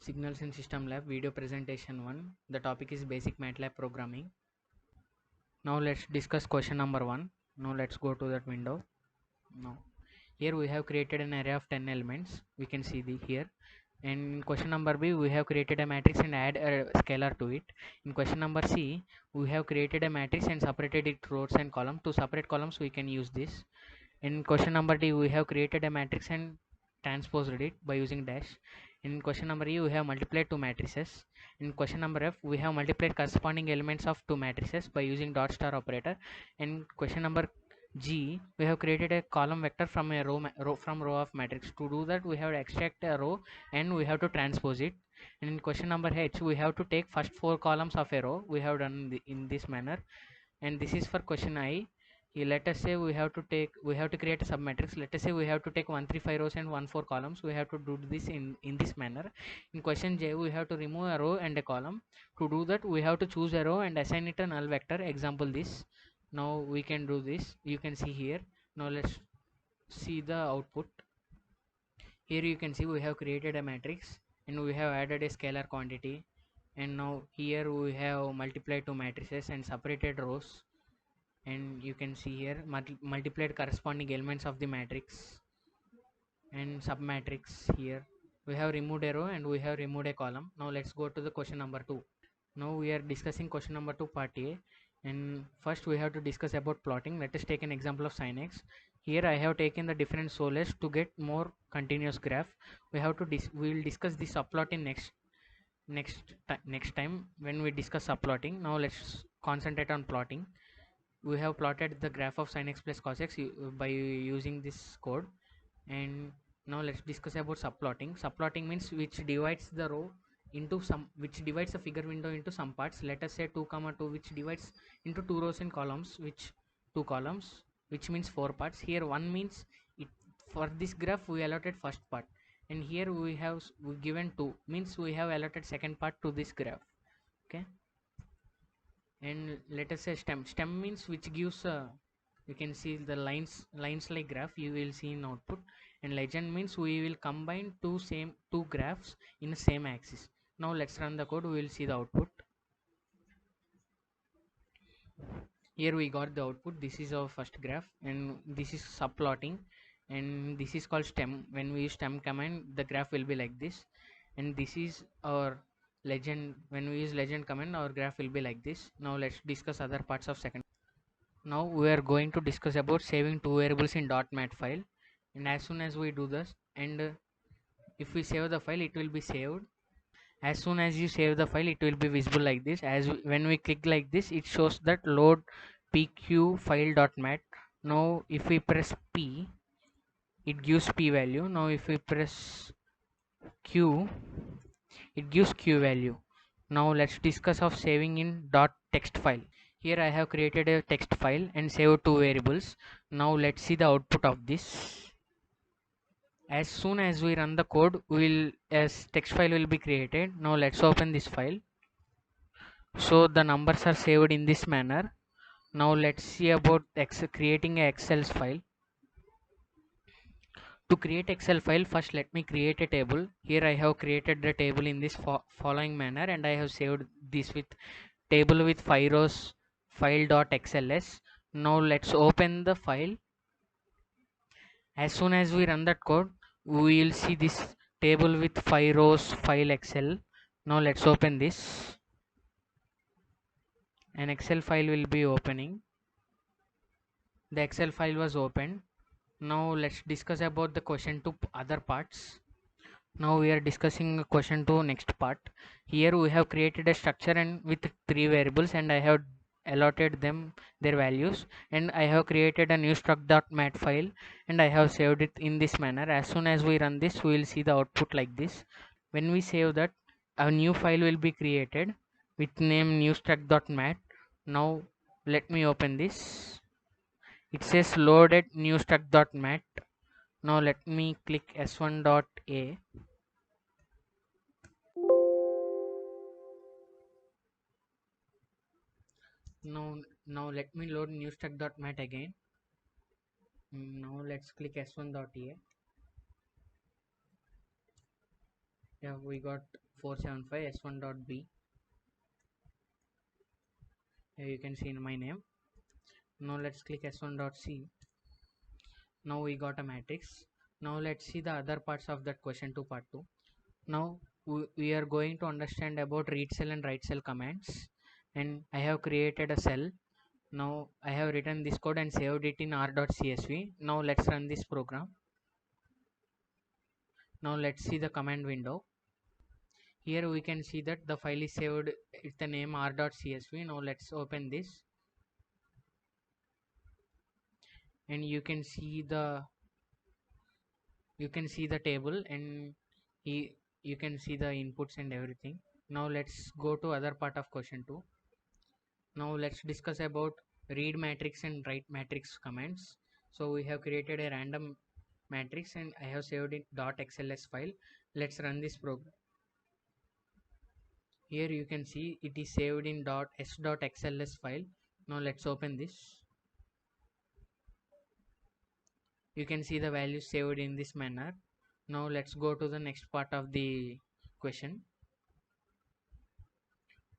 Signals in System Lab video presentation 1. The topic is basic MATLAB programming. Now let's discuss question number 1. Now let's go to that window. Now here we have created an array of 10 elements. We can see the here. And in question number B we have created a matrix and add a scalar to it. In question number C we have created a matrix and separated it rows and columns. To separate columns we can use this. In question number D we have created a matrix and transposed it by using dash. In question number E we have multiplied two matrices. In question number F we have multiplied corresponding elements of two matrices by using dot star operator. In question number G we have created a column vector from a row of matrix. To do that we have to extract a row and we have to transpose it. And in question number H we have to take first four columns of a row. We have done in this manner. And this is for question I. Let us say we have to create a submatrix. Let us say we have to take 1 3 5 rows and 1 4 columns. We have to do this in this manner. In question J we have to remove a row and a column. To do that we have to choose a row and assign it a null vector. Example this. Now we can do this. You can see here. Now let's see the output. Here you can see we have created a matrix and we have added a scalar quantity, and now here we have multiplied two matrices and separated rows, and you can see here multiplied corresponding elements of the matrix and submatrix. Here we have removed a row and we have removed a column. Now let's go to the question number 2. Now we are discussing question number 2 part A, and first we have to discuss about plotting. Let us take an example of sin x. Here I have taken the different solars to get more continuous graph. We have to we will discuss this subplot in next time when we discuss subplotting. Now let's concentrate on plotting. We have plotted the graph of sin x plus cos x by using this code. And now let's discuss about subplotting. Subplotting means which divides the row into which divides the figure window into some parts. Let us say 2 comma 2, which divides into 2 rows and columns, which 2 columns, which means 4 parts. Here 1 means it, for this graph we allotted first part, and here we have given 2 means we have allotted second part to this graph. Okay. And let us say stem means which gives you can see the lines like graph you will see in output. And legend means we will combine two graphs in the same axis. Now let's run the code. We will see the output. Here we got the output. This is our first graph and this is subplotting, and this is called stem. When we use stem command the graph will be like this, and this is our legend. When we use legend command our graph will be like this. Now let's discuss other parts of second. Now we are going to discuss about saving two variables in .mat file, and as soon as we do this, and if we save the file it will be saved. As soon as you save the file it will be visible like this. When we click like this it shows that load pq file.mat. Now if we press P it gives P value. Now if we press Q it gives Q value. Now let's discuss of saving in .text file. Here I have created a text file and saved two variables. Now let's see the output of this. As soon as we run the code as text file will be created. Now let's open this file. So the numbers are saved in this manner. Now let's see about creating a Excel file. To create Excel file, first let me create a table. Here I have created the table in this following manner, and I have saved this with table with 5 rows file.xls. Now let's open the file. As soon as we run that code we will see this table with 5 rows file excel. Now let's open this. An Excel file will be opening. The Excel file was opened. Now let's discuss about the question 2 other parts. Now we are discussing question 2 next part. Here we have created a structure and with 3 variables, and I have allotted them their values, and I have created a new struct.mat file and I have saved it in this manner. As soon as we run this we will see the output like this. When we save that, a new file will be created with name new struct.mat. Now let me open this. It says loaded new struct.mat. Now let me click s1.a. Now let me load new struct.mat again. Now let's click s1.a. Yeah, we got 475 s1 dot b. Here you can see in my name. Now let's click s1 dot c. Now we got a matrix. Now let's see the other parts of that question 2 part 2. Now we are going to understand about read cell and write cell commands, and I have created a cell. Now I have written this code and saved it in r.csv. Now let's run this program. Now let's see the command window. Here we can see that the file is saved with the name r.csv. Now let's open this, and you can see the table, and you can see the inputs and everything. Now let's go to other part of question 2. Now let's discuss about read matrix and write matrix commands. So we have created a random matrix and I have saved it .xls file. Let's run this program. Here you can see it is saved in .s.xls file. Now let's open this. You can see the values saved in this manner. Now let's go to the next part of the question.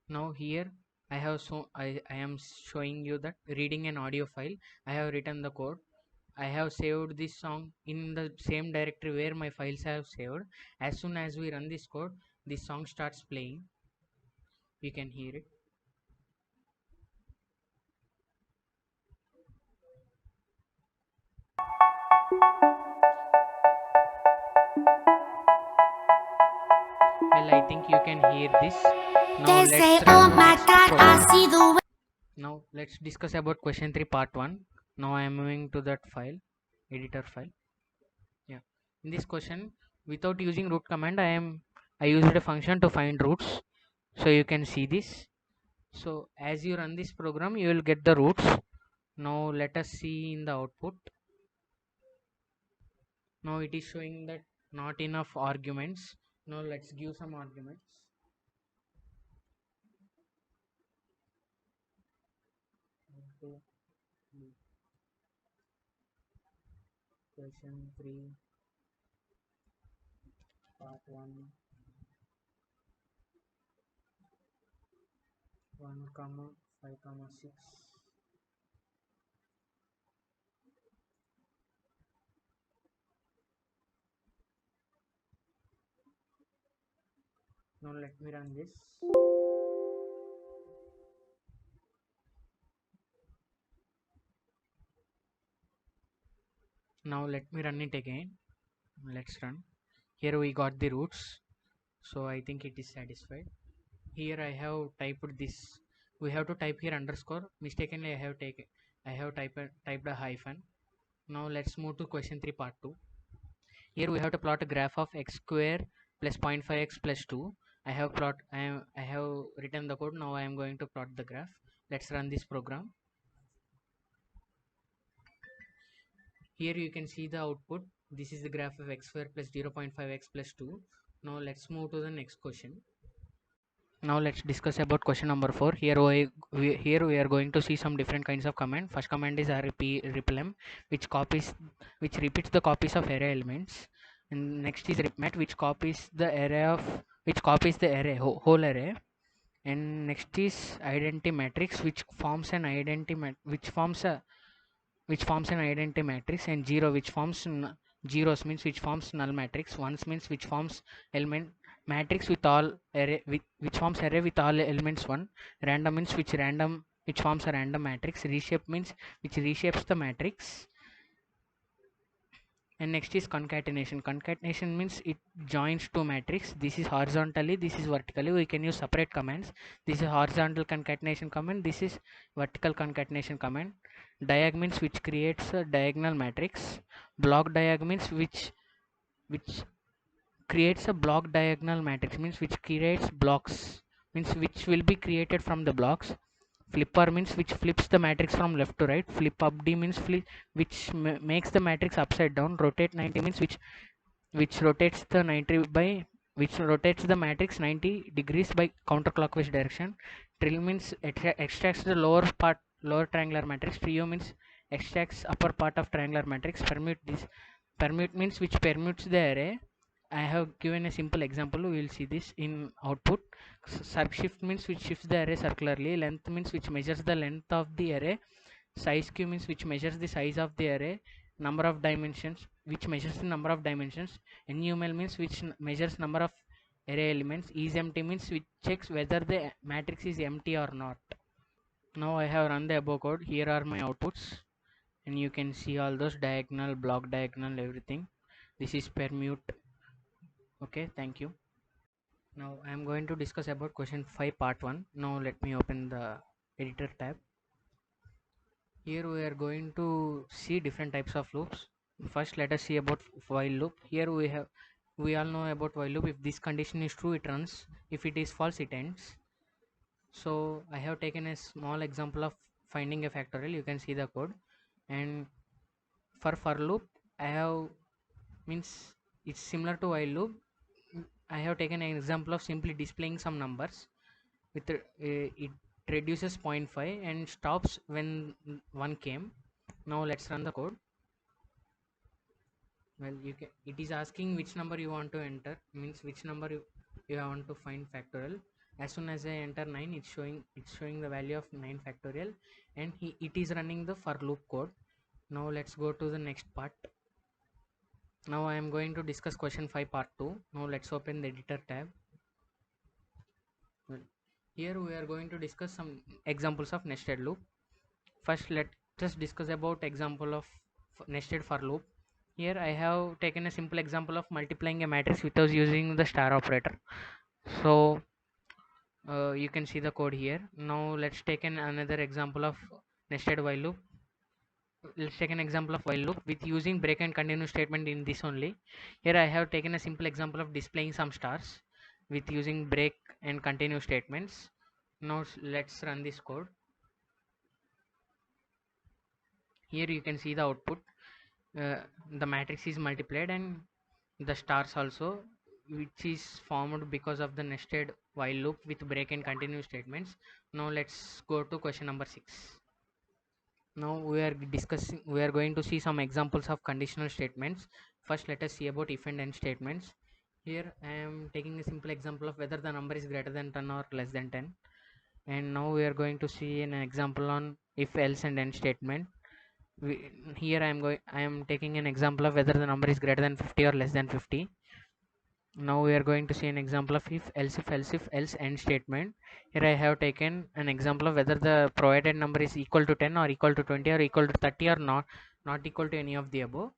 Now here I am showing you that reading an audio file. I have written the code. I have saved this song in the same directory where my files have saved. As soon as we run this code, this song starts playing. You can hear it. Well, I think you can hear this. Now They say, oh my God, I see the way. Now let's discuss about question 3 part 1. Now I am moving to that file, editor file. Yeah, in this question, without using root command, I used a function to find roots. So you can see this. So as you run this program, you will get the roots. Now let us see in the output. Now it is showing that not enough arguments. Now let's give some arguments. Question 3 part 1 1 comma 5 comma 6. Now let me run this. Now let me run it again. Let's run. Here we got the roots, so I think it is satisfied. Here I have typed this. We have to type here underscore. Mistakenly I have typed a hyphen. Now let's move to question 3 part 2. Here we have to plot a graph of x square plus 0.5x plus 2. I have written the code. Now I am going to plot the graph. Let's run this program. Here you can see the output. This is the graph of x square plus 0.5x plus 2. Now let's move to the next question. Now let's discuss about question number 4. Here we are going to see some different kinds of command. First command is replem, which repeats the copies of array elements. And next is repmat, which copies the array whole array. And next is identity matrix, which forms an identity matrix, and zero, which forms zeros means which forms null matrix. Ones means which forms element matrix with all array which forms array with all elements 1. Random means which forms a random matrix. Reshape means which reshapes the matrix. And next is concatenation. Concatenation means it joins two matrix. This is horizontally, this is vertically. We can use separate commands. This is horizontal concatenation command, this is vertical concatenation command. Diag means which creates a diagonal matrix. Block diag means which creates a block diagonal matrix, means which creates blocks, means which will be created from the blocks. Flipper means which flips the matrix from left to right. Flip up D means which makes the matrix upside down. Rotate 90 means which rotates the rotates the matrix 90 degrees by counterclockwise direction. Trill means extracts the lower triangular matrix. Trio means extracts upper part of triangular matrix. Permute means which permutes the array. I have given a simple example. We will see this in output. Shift means which shifts the array circularly. Length means which measures the length of the array. Size q means which measures the size of the array. Number of dimensions, which measures the number of dimensions. NUML means which measures number of array elements. IsEmpty means which checks whether the matrix is empty or not. Now I have run the above code. Here are my outputs, and you can see all those diagonal, block diagonal, everything. This is permute. Okay, thank you. Now I am going to discuss about question 5 part 1. Now let me open the editor tab. Here we are going to see different types of loops. First let us see about while loop. Here we all know about while loop. If this condition is true, it runs. If it is false, it ends. So I have taken a small example of finding a factorial. You can see the code. And for loop I have means it's similar to while loop. I have taken an example of simply displaying some numbers with it reduces 0.5 and stops when 1 came. Now let's run the code. Well, it is asking which number you want to enter, means which number you want to find factorial. As soon as I enter 9, it's showing the value of 9 factorial, and it is running the for loop code. Now let's go to the next part. Now I am going to discuss question 5 part 2. Now let's open the editor tab. Well, here we are going to discuss some examples of nested loop. First let us discuss about example of nested for loop. Here I have taken a simple example of multiplying a matrix without using the star operator. So you can see the code here. Now let's take another example of nested while loop. Let's take an example of while loop with using break and continue statement in this only. Here I have taken a simple example of displaying some stars with using break and continue statements. Now let's run this code. Here you can see the output. The matrix is multiplied and the stars also, which is formed because of the nested while loop with break and continue statements. Now let's go to question number 6. Now we are going to see some examples of conditional statements. First let us see about if and end statements. Here I am taking a simple example of whether the number is greater than 10 or less than 10, and now we are going to see an example on if else and end statement. Here I am taking an example of whether the number is greater than 50 or less than 50. Now we are going to see an example of if else end statement. Here I have taken an example of whether the provided number is equal to 10 or equal to 20 or equal to 30 or not equal to any of the above.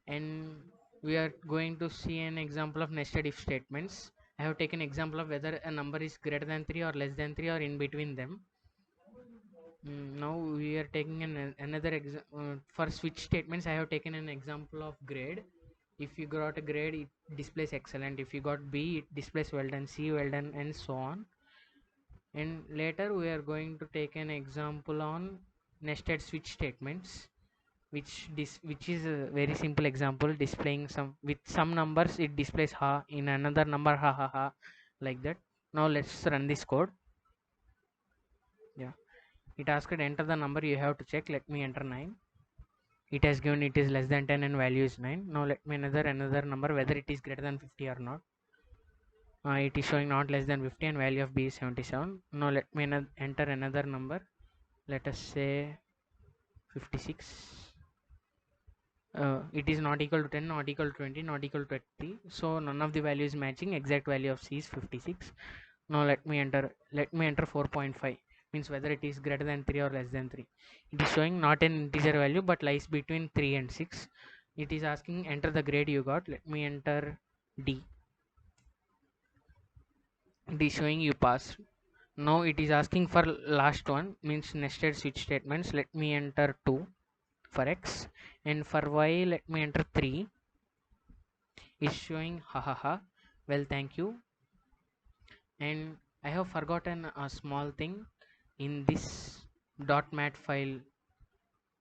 And we are going to see an example of nested if statements. I have taken example of whether a number is greater than 3 or less than 3 or in between them. Now we are taking another for switch statements. I have taken an example of grade. If you got a grade, it displays excellent. If you got B, it displays well done, C well done, and so on. And later we are going to take an example on nested switch statements, which is a very simple example, displaying with some numbers it displays ha, in another number ha ha ha, like that. Now let's run this code. Yeah, it asked enter the number you have to check. Let me enter 9. It has given it is less than 10 and value is 9. Now let me another number whether it is greater than 50 or not. It is showing not less than 50 and value of B is 77. Now let me enter another number. Let us say 56. It is not equal to 10, not equal to 20, not equal to 30. So none of the values matching. Exact value of C is 56. Now let me enter 4.5, means whether it is greater than 3 or less than 3. It is showing not an integer value but lies between 3 and 6. It is asking enter the grade you got. Let me enter D. It is showing you pass. Now it is asking for last one, means nested switch statements. Let me enter 2 for X, and for Y let me enter 3. Is showing ha ha ha. Well, thank you. And I have forgotten a small thing in this .mat file.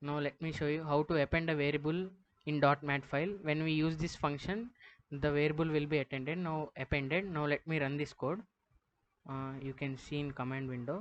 Now let me show you how to append a variable in .mat file. When we use this function, the variable will be appended. Now let me run this code. You can see in command window.